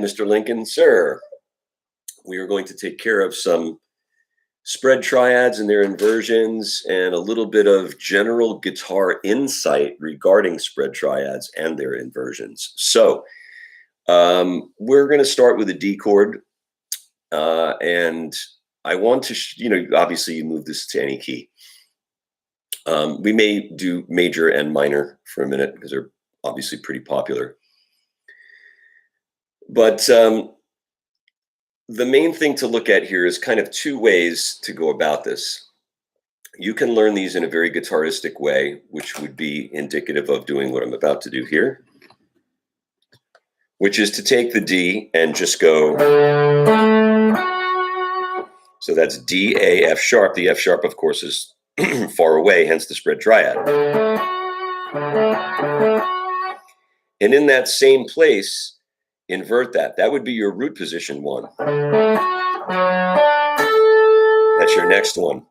Mr. Lincoln, sir. We are going to take care of some spread triads and their inversions and a little bit of general guitar insight regarding spread triads and their inversions. So we're going to start with a D chord. And I want to, obviously you move this to any key. We may do major and minor for a minute because they're obviously pretty popular. But the main thing to look at here is kind of two ways to go about this. You can learn these in a very guitaristic way, which would be indicative of doing what I'm about to do here, which is to take the D and just go. So that's D, A, F sharp. The F sharp, of course, is far away, hence the spread triad. And in that same place, invert that. That would be your root position one. That's your next one.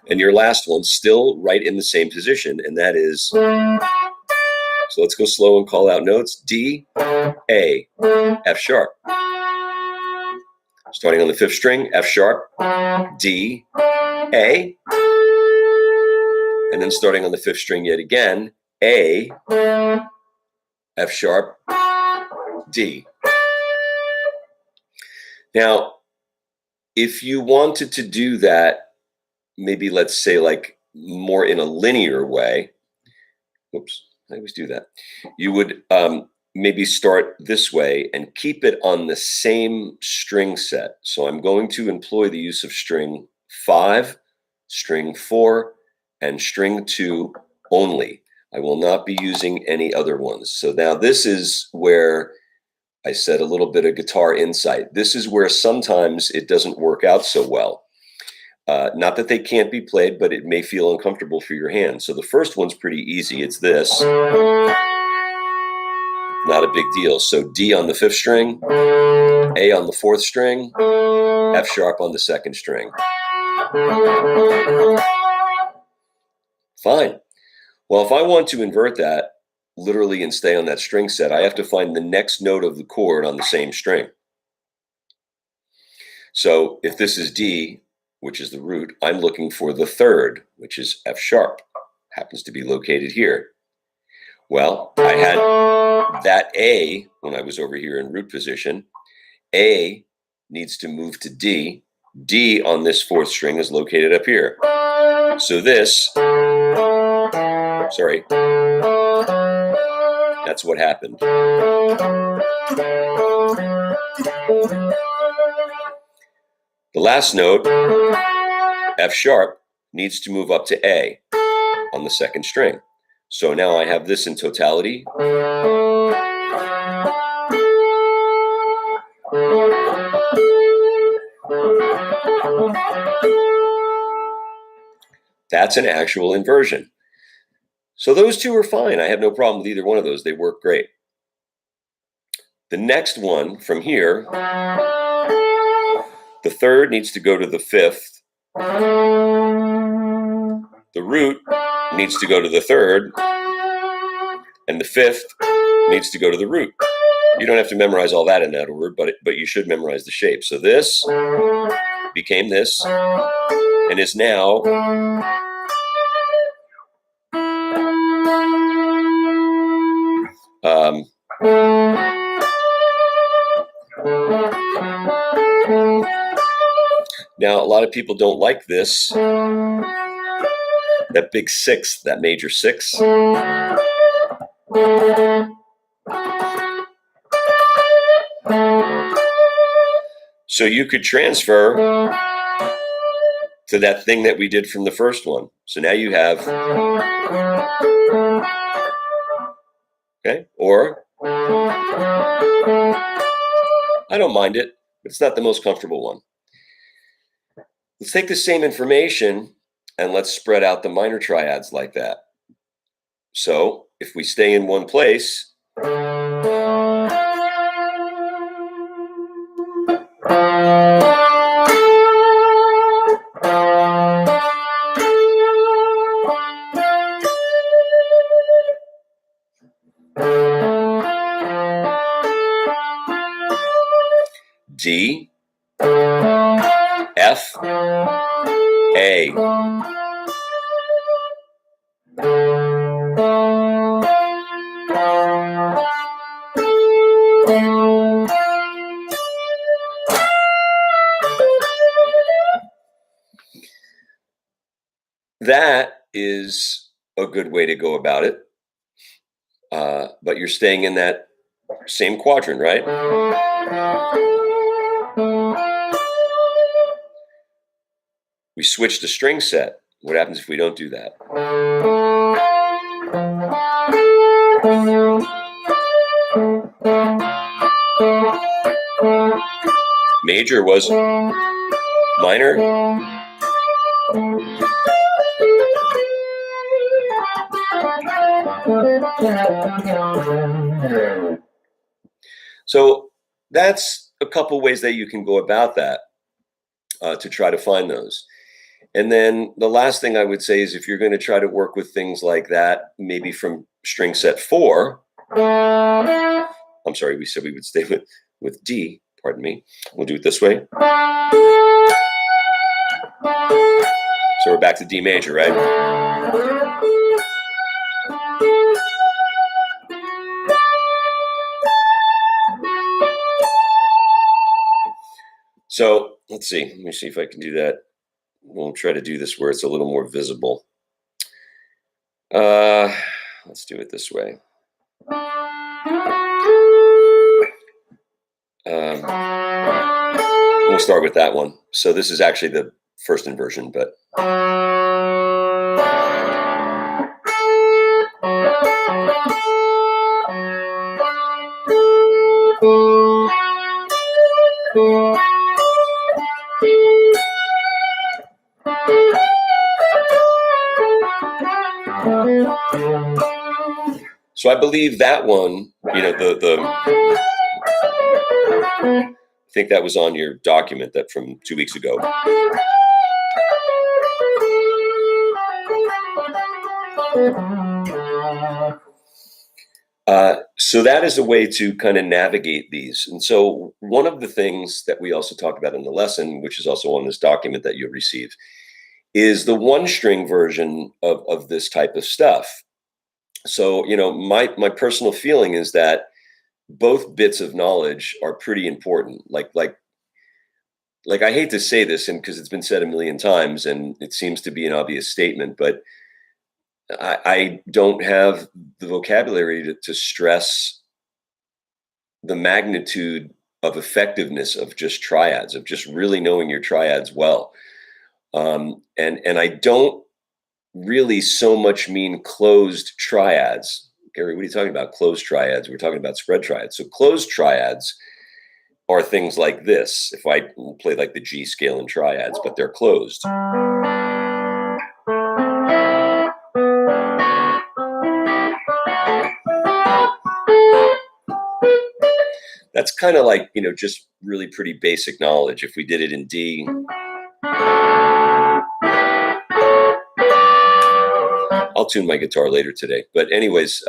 And your last one still right in the same position, and that is, so let's go slow and call out notes. D, A, F sharp. Starting on the fifth string, F sharp, D, A, and then starting on the fifth string yet again, A, F sharp, D. Now, if you wanted to do that, maybe let's say like more in a linear way, whoops, I always do that. You would maybe start this way and keep it on the same string set. So I'm going to employ the use of string 5, string 4, and string 2 only. I will not be using any other ones. So now this is where I said a little bit of guitar insight. This is where sometimes it doesn't work out so well. Not that they can't be played, but it may feel uncomfortable for your hand. So the first one's pretty easy. It's this. Not a big deal. So D on the fifth string, A on the fourth string, F sharp on the second string. Fine. Well, if I want to invert that literally and stay on that string set, I have to find the next note of the chord on the same string. So if this is D, which is the root, I'm looking for the third, which is F sharp. Happens to be located here. Well, I had that A when I was over here in root position. A needs to move to D. D on this fourth string is located up here. So this, sorry, that's what happened. The last note, F sharp, needs to move up to A on the second string. So now I have this in totality. That's an actual inversion. So those two are fine. I have no problem with either one of those. They work great. The next one from here, the third needs to go to the fifth. The root needs to go to the third. And the fifth needs to go to the root. You don't have to memorize all that in that order, but you should memorize the shape. So this became this and is now now, a lot of people don't like this, that big sixth, that major six. So you could transfer to that thing that we did from the first one. So now you have, okay, or I don't mind it, but it's not the most comfortable one. Let's take the same information and let's spread out the minor triads like that. So if we stay in one place, D, F, A. That is a good way to go about it. But you're staying in that same quadrant, right? We switch to string set. What happens if we don't do that? Major was minor. So that's a couple ways that you can go about that to try to find those. And then the last thing I would say is if you're going to try to work with things like that, maybe from string set 4, I'm sorry, we said we would stay with D, pardon me. We'll do it this way. So we're back to D major, right? So let's see. Let me see if I can do that. We'll try to do this where it's a little more visible. Let's do it this way. We'll start with that one. So this is actually the first inversion, but so I believe that one, you know, I think that was on your document that from 2 weeks ago. So that is a way to kind of navigate these. And so one of the things that we also talked about in the lesson, which is also on this document that you'll receive, is the one string version of this type of stuff. So, you know, my personal feeling is that both bits of knowledge are pretty important. Like I hate to say this, and because it's been said a million times, and it seems to be an obvious statement, but I don't have the vocabulary to stress the magnitude of effectiveness of just triads, of just really knowing your triads well. And I don't really so much mean closed triads. Gary, what are you talking about? Closed triads. We're talking about spread triads. So closed triads are things like this. If I play like the G scale in triads, but they're closed. That's kind of like, you know, just really pretty basic knowledge. If we did it in D, I'll tune my guitar later today. But anyways,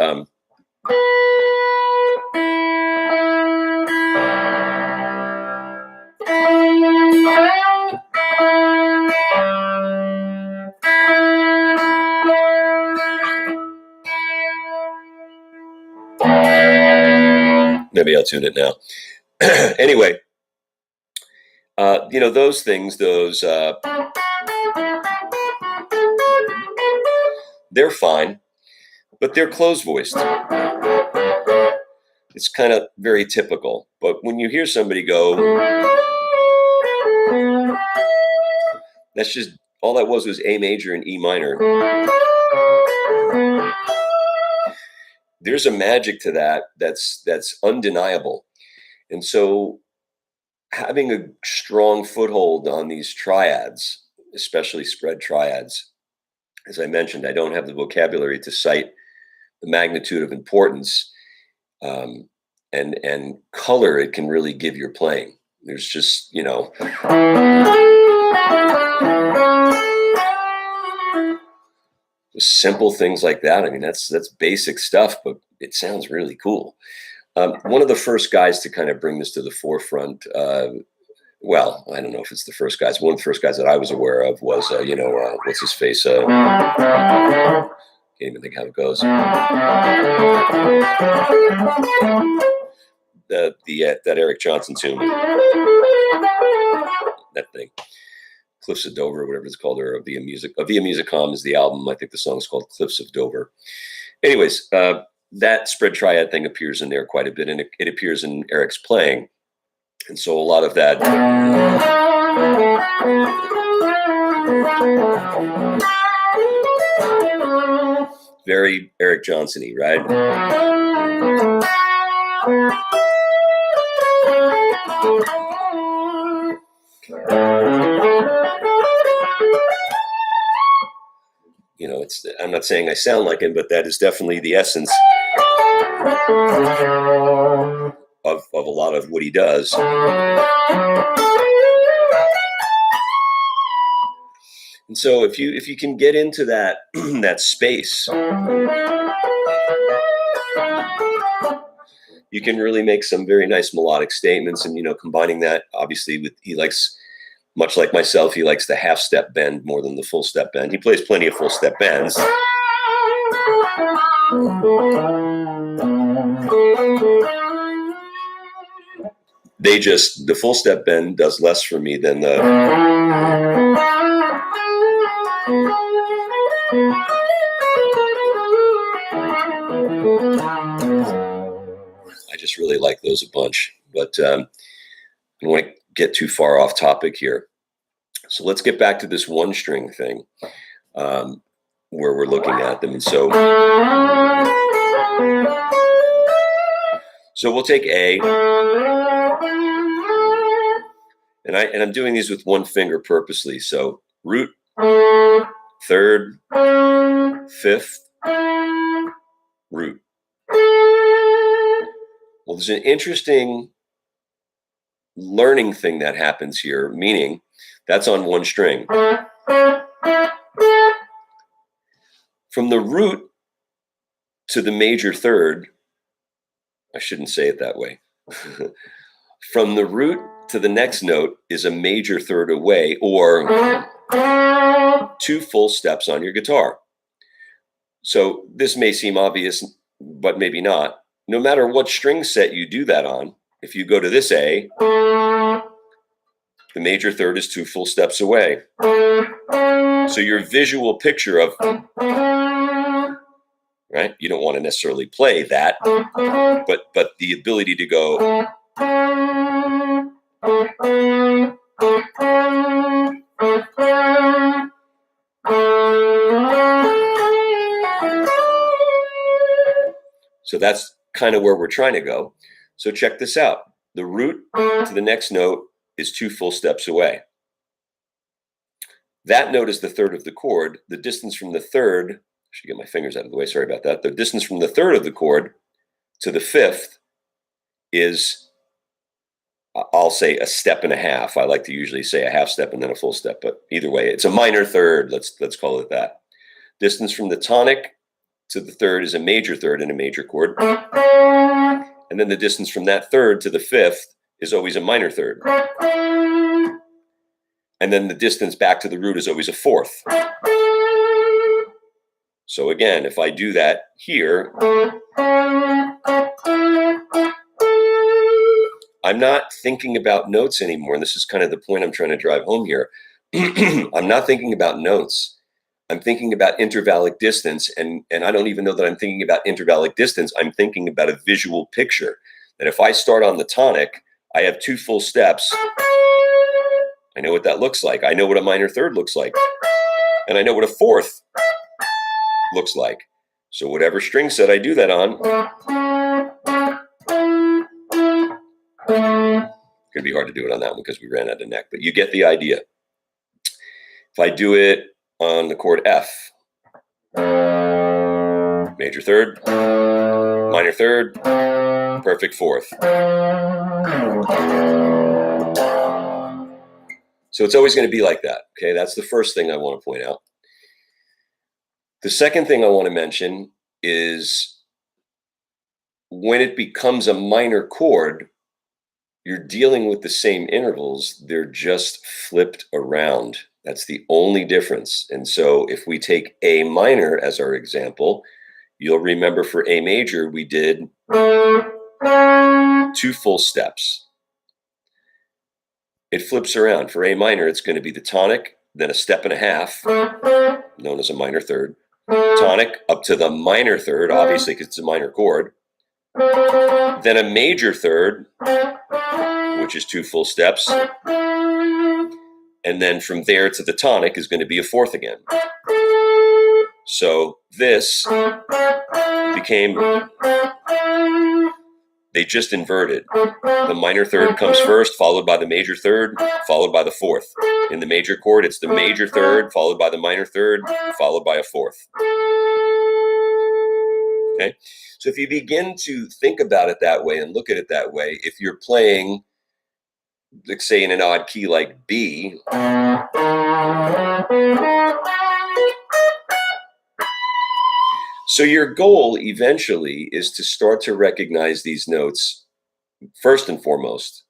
maybe I'll tune it now. Anyway, you know, those things, those, they're fine, but they're closed voiced. It's kind of very typical. But when you hear somebody go, that's just, all that was A major and E minor. There's a magic to that that's undeniable. And so having a strong foothold on these triads, especially spread triads, as I mentioned, I don't have the vocabulary to cite the magnitude of importance and color it can really give your playing. There's just, you know, simple things like that. I mean, that's basic stuff, but it sounds really cool. One of the first guys to kind of bring this to the forefront well, I don't know if it's the first guys. One of the first guys that I was aware of was, what's his face? Can't even think how it goes. That Eric Johnson tune, that thing, Cliffs of Dover, whatever it's called, or Via Musicom is the album. I think the song is called Cliffs of Dover. Anyways, that spread triad thing appears in there quite a bit, and it appears in Eric's playing, and so a lot of that. Very Eric Johnson-y, right? I'm not saying I sound like him, but that is definitely the essence of a lot of what he does. And so if you can get into that that space, you can really make some very nice melodic statements. And combining that obviously with, he likes, much like myself, he likes the half step bend more than the full step bend. He plays plenty of full step bends. The full step bend does less for me than the. I just really like those a bunch, but I don't want to get too far off topic here. So let's get back to this one string thing, where we're looking at them. And so we'll take A, and I'm doing these with one finger purposely. So root, third, fifth, root. Well, there's an interesting learning thing that happens here, meaning that's on one string. From the root to the major third, I shouldn't say it that way. From the root to the next note is a major third away, or 2 full steps on your guitar. So this may seem obvious, but maybe not. No matter what string set you do that on, if you go to this A, the major third is 2 full steps away. So your visual picture of, right? You don't want to necessarily play that, but the ability to go. So that's kind of where we're trying to go. So check this out. The root to the next note is 2 full steps away. That note is the third of the chord. The distance from the third, I should get my fingers out of the way, sorry about that. The distance from the third of the chord to the fifth is, I'll say, a step and a half. I like to usually say a half step and then a full step, but either way, it's a minor third. Let's call it that. Distance from the tonic to the third is a major third in a major chord. And then the distance from that third to the fifth is always a minor third. And then the distance back to the root is always a fourth. So again, if I do that here, I'm not thinking about notes anymore. And this is kind of the point I'm trying to drive home here. I'm not thinking about notes. I'm thinking about intervallic distance. And I don't even know that I'm thinking about intervallic distance. I'm thinking about a visual picture. That if I start on the tonic, I have 2 full steps. I know what that looks like. I know what a minor third looks like. And I know what a fourth looks like. So whatever string set I do that on, it's going to be hard to do it on that one because we ran out of neck, but you get the idea. If I do it on the chord F, major third, minor third, perfect fourth. So it's always going to be like that. Okay, that's the first thing I want to point out. The second thing I want to mention is when it becomes a minor chord, you're dealing with the same intervals, they're just flipped around. That's the only difference. And so if we take A minor as our example, you'll remember for A major, we did 2 full steps. It flips around. For A minor, it's going to be the tonic, then a step and a half, known as a minor third. Tonic up to the minor third, obviously because it's a minor chord. Then a major third, which is 2 full steps. And then from there to the tonic is going to be a fourth again. So this became, they just inverted. The minor third comes first, followed by the major third, followed by the fourth. In the major chord, it's the major third, followed by the minor third, followed by a fourth. Okay? So if you begin to think about it that way and look at it that way, if you're playing, let's say in an odd key like B, so your goal eventually is to start to recognize these notes. First and foremost,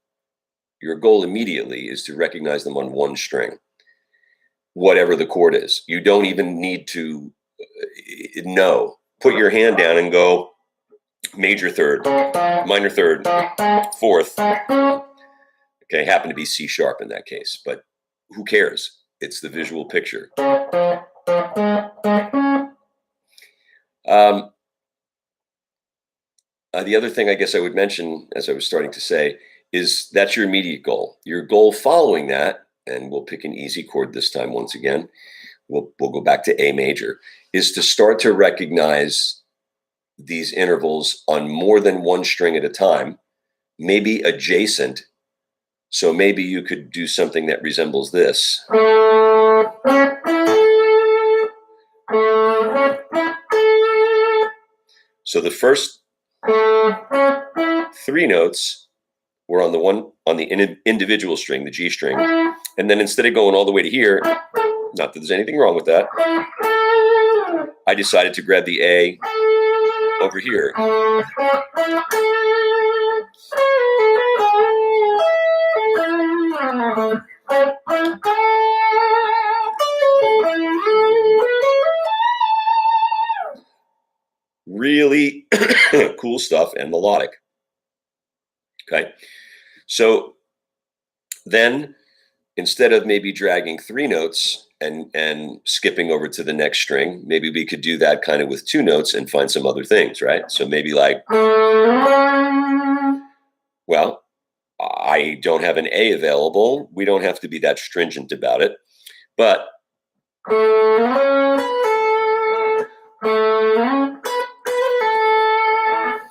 your goal immediately is to recognize them on one string, whatever the chord is. You don't even need to know. Put your hand down and go major third, minor third, fourth. Okay, happen to be C sharp in that case, but who cares? It's the visual picture. The other thing I guess I would mention, as I was starting to say, is that's your immediate goal. Your goal following that, and we'll pick an easy chord this time once again, we'll go back to A major, is to start to recognize these intervals on more than one string at a time, maybe adjacent. So maybe you could do something that resembles this. So the first 3 notes were on the individual string, the G string, and then instead of going all the way to here, not that there's anything wrong with that, I decided to grab the A over here. Really cool stuff and melodic. Okay, so then instead of maybe dragging 3 notes and skipping over to the next string, maybe we could do that kind of with 2 notes and find some other things, right? So maybe like, well, I don't have an A available. We don't have to be that stringent about it, but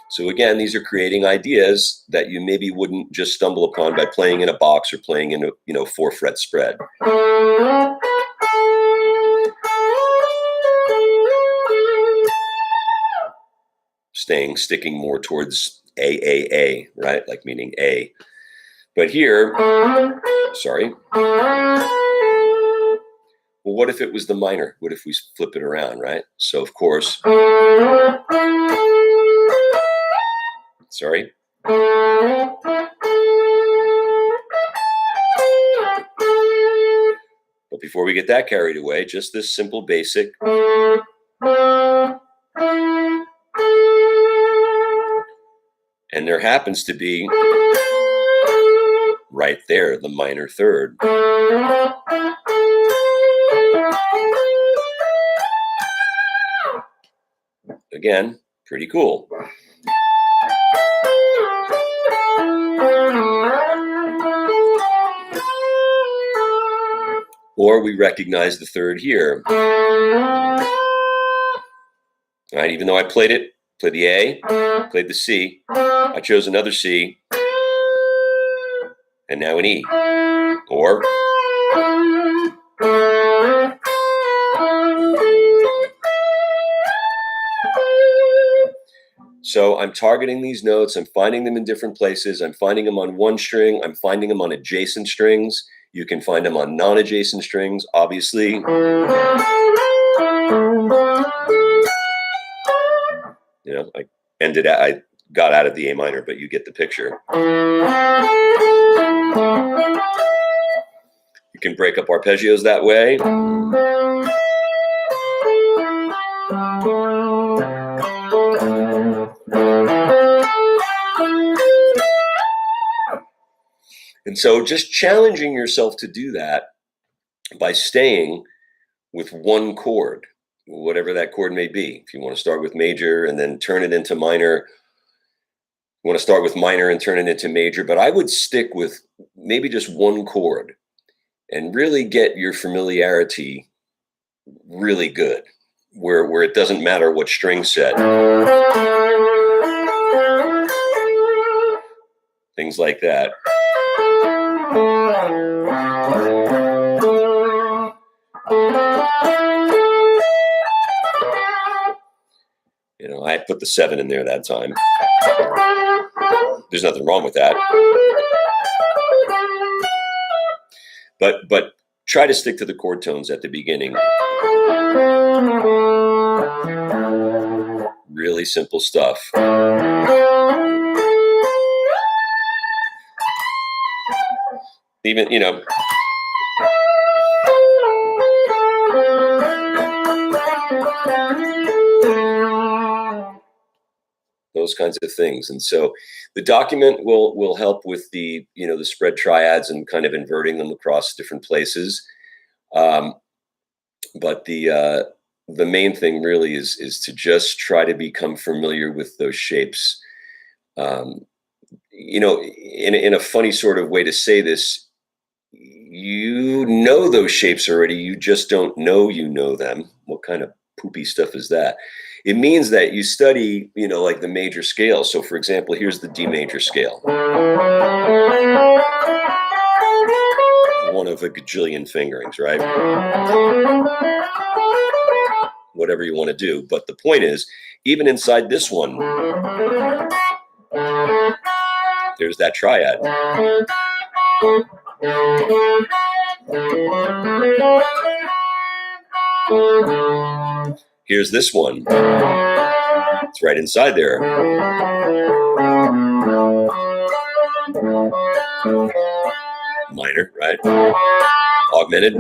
so again, these are creating ideas that you maybe wouldn't just stumble upon by playing in a box or playing in a 4-fret spread. Sticking more towards A, right? Like meaning A. But here, sorry. Well, what if it was the minor? What if we flip it around, right? So of course, sorry. But before we get that carried away, just this simple basic. And there happens to be right there, the minor third. Again, pretty cool. Or we recognize the third here. All right, even though I played the A, played the C, I chose another C, and now an E. Or so I'm targeting these notes, I'm finding them in different places, I'm finding them on one string, I'm finding them on adjacent strings. You can find them on non-adjacent strings, obviously. I got out of the A minor, but you get the picture. You can break up arpeggios that way. And so just challenging yourself to do that by staying with one chord, whatever that chord may be. If you want to start with major and then turn it into minor, you want to start with minor and turn it into major, but I would stick with maybe just one chord and really get your familiarity really good, where it doesn't matter what string set. Things like that. You know, I put the 7 in there that time. There's nothing wrong with that. But try to stick to the chord tones at the beginning. Really simple stuff. Even, you know, those kinds of things. And so the document will help with the, you know, the spread triads and kind of inverting them across different places. But the main thing really is to just try to become familiar with those shapes. You know, in a funny sort of way to say this, you know those shapes already, you just don't know you know them. What kind of poopy stuff is that? It means that you study, you know, like the major scale. So for example, here's the D major scale. One of a gajillion fingerings, right? Whatever you want to do. But the point is, even inside this one, there's that triad. Here's this one. It's right inside there. Minor, right? Augmented.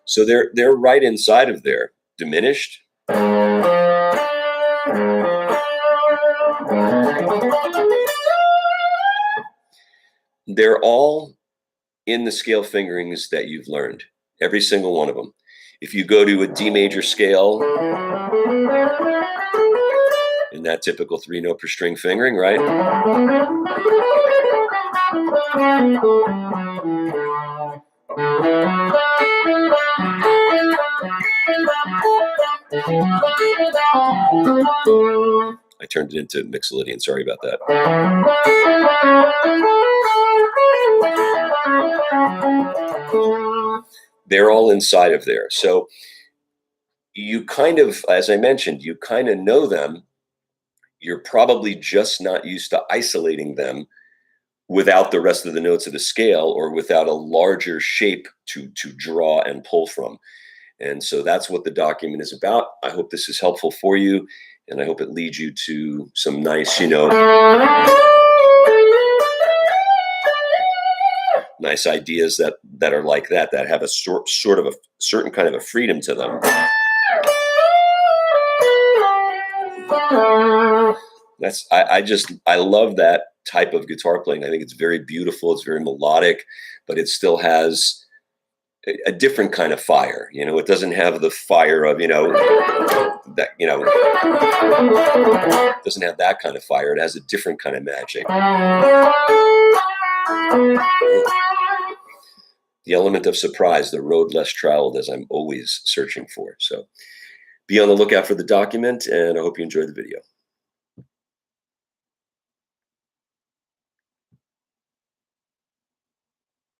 So they're right inside of there. Diminished. They're all in the scale fingerings that you've learned. Every single one of them. If you go to a D major scale, in that typical 3-note per string fingering, right? I turned it into Mixolydian, sorry about that. They're all inside of there. So you kind of, as I mentioned, you kind of know them. You're probably just not used to isolating them without the rest of the notes of the scale or without a larger shape to draw and pull from. And so that's what the document is about. I hope this is helpful for you, and I hope it leads you to some nice, you know, nice ideas that are like that have a sort of a certain kind of a freedom to them. That's I love that type of guitar playing. I think it's very beautiful. It's very melodic, but it still has a different kind of fire. You know, it doesn't have the fire of, you know, that, you know, it doesn't have that kind of fire. It has a different kind of magic. The element of surprise, the road less traveled, as I'm always searching for. So be on the lookout for the document, and I hope you enjoyed the video.